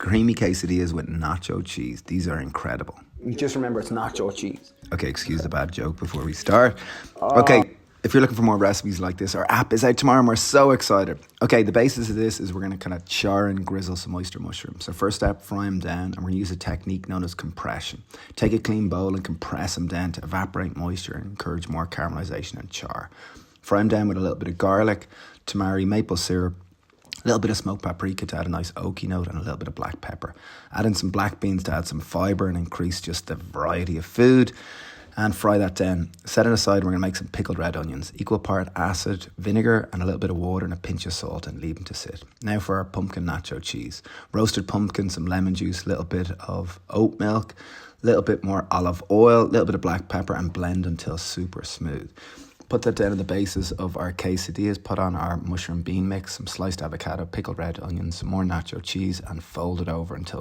creamy quesadillas with nacho cheese. These are incredible. Just remember, it's nacho cheese. Okay, excuse the bad joke before we start. Okay, if you're looking for more recipes like this, our app is out tomorrow and we're so excited. Okay, the basis of this is we're going to kind of char and grizzle some oyster mushrooms. So first step, fry them down, and we're going to use a technique known as compression. Take a clean bowl and compress them down to evaporate moisture and encourage more caramelization and char. Fry them down with a little bit of garlic, tamari, maple syrup, a little bit of smoked paprika to add a nice oaky note, and a little bit of black pepper. Add in some black beans to add some fibre and increase just the variety of food. And fry that down. Set it aside. We're going to make some pickled red onions. Equal part acid, vinegar, and a little bit of water and a pinch of salt, and leave them to sit. Now for our pumpkin nacho cheese. Roasted pumpkin, some lemon juice, a little bit of oat milk, a little bit more olive oil, a little bit of black pepper, and blend until super smooth. Put that down on the basis of our quesadillas. Put on our mushroom bean mix, some sliced avocado, pickled red onions, some more nacho cheese, and fold it over until